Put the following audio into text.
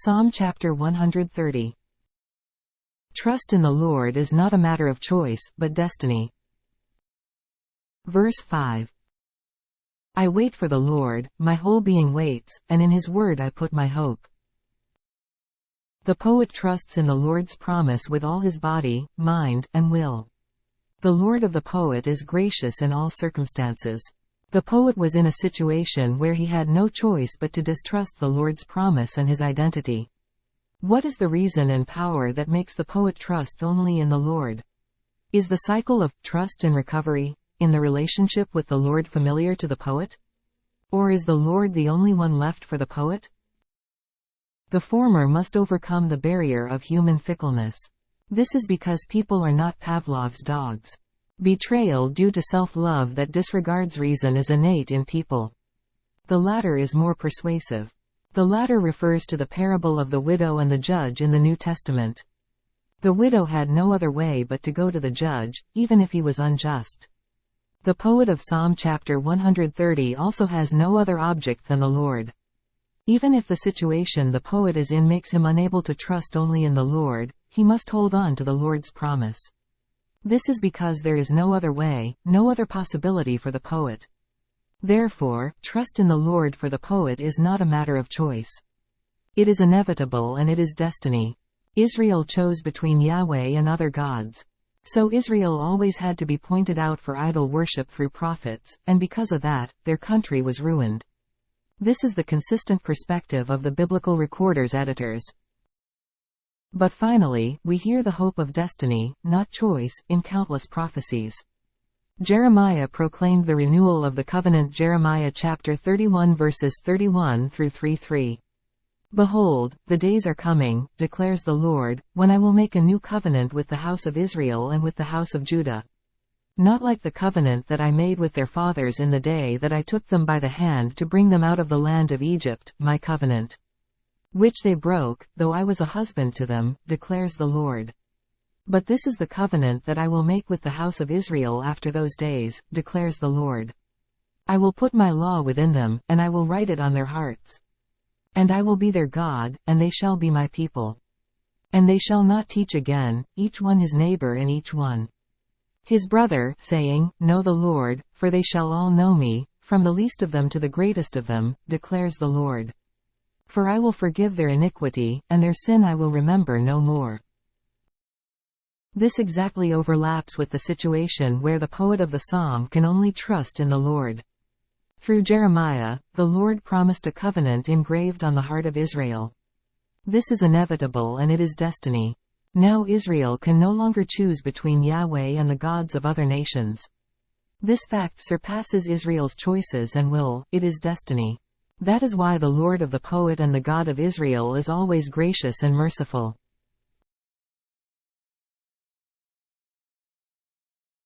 Psalm chapter 130. Trust in the Lord is not a matter of choice, but destiny. Verse 5. I wait for the Lord, my whole being waits, and in His word I put my hope. The poet trusts in the Lord's promise with all his body, mind, and will. The Lord of the poet is gracious in all circumstances. The poet was in a situation where he had no choice but to distrust the Lord's promise and His identity. What is the reason and power that makes the poet trust only in the Lord? Is the cycle of trust and recovery in the relationship with the Lord familiar to the poet? Or is the Lord the only one left for the poet? The former must overcome the barrier of human fickleness. This is because people are not Pavlov's dogs. Betrayal due to self-love that disregards reason is innate in people. The latter is more persuasive. The latter refers to the parable of the widow and the judge in the New Testament. The widow had no other way but to go to the judge, even if he was unjust. The poet of Psalm chapter 130 also has no other object than the Lord. Even if the situation the poet is in makes him unable to trust only in the Lord, he must hold on to the Lord's promise. This is because there is no other way, no other possibility for the poet. Therefore, trust in the Lord for the poet is not a matter of choice. It is inevitable and it is destiny. Israel chose between Yahweh and other gods. So Israel always had to be pointed out for idol worship through prophets, and because of that, their country was ruined. This is the consistent perspective of the biblical recorder's editors. But finally, we hear the hope of destiny, not choice, in countless prophecies. Jeremiah proclaimed the renewal of the covenant. Jeremiah chapter 31 verses 31 through 3:3. Behold, the days are coming, declares the Lord, when I will make a new covenant with the house of Israel and with the house of Judah. Not like the covenant that I made with their fathers in the day that I took them by the hand to bring them out of the land of Egypt, my covenant, which they broke, though I was a husband to them, declares the Lord. But this is the covenant that I will make with the house of Israel after those days, declares the Lord. I will put my law within them, and I will write it on their hearts. And I will be their God, and they shall be my people. And they shall not teach again, each one his neighbor and each one his brother, saying, Know the Lord, for they shall all know me, from the least of them to the greatest of them, declares the Lord. For I will forgive their iniquity, and their sin I will remember no more. This exactly overlaps with the situation where the poet of the psalm can only trust in the Lord. Through Jeremiah, the Lord promised a covenant engraved on the heart of Israel. This is inevitable and it is destiny. Now Israel can no longer choose between Yahweh and the gods of other nations. This fact surpasses Israel's choices and will, it is destiny. That is why the Lord of the poet and the God of Israel is always gracious and merciful.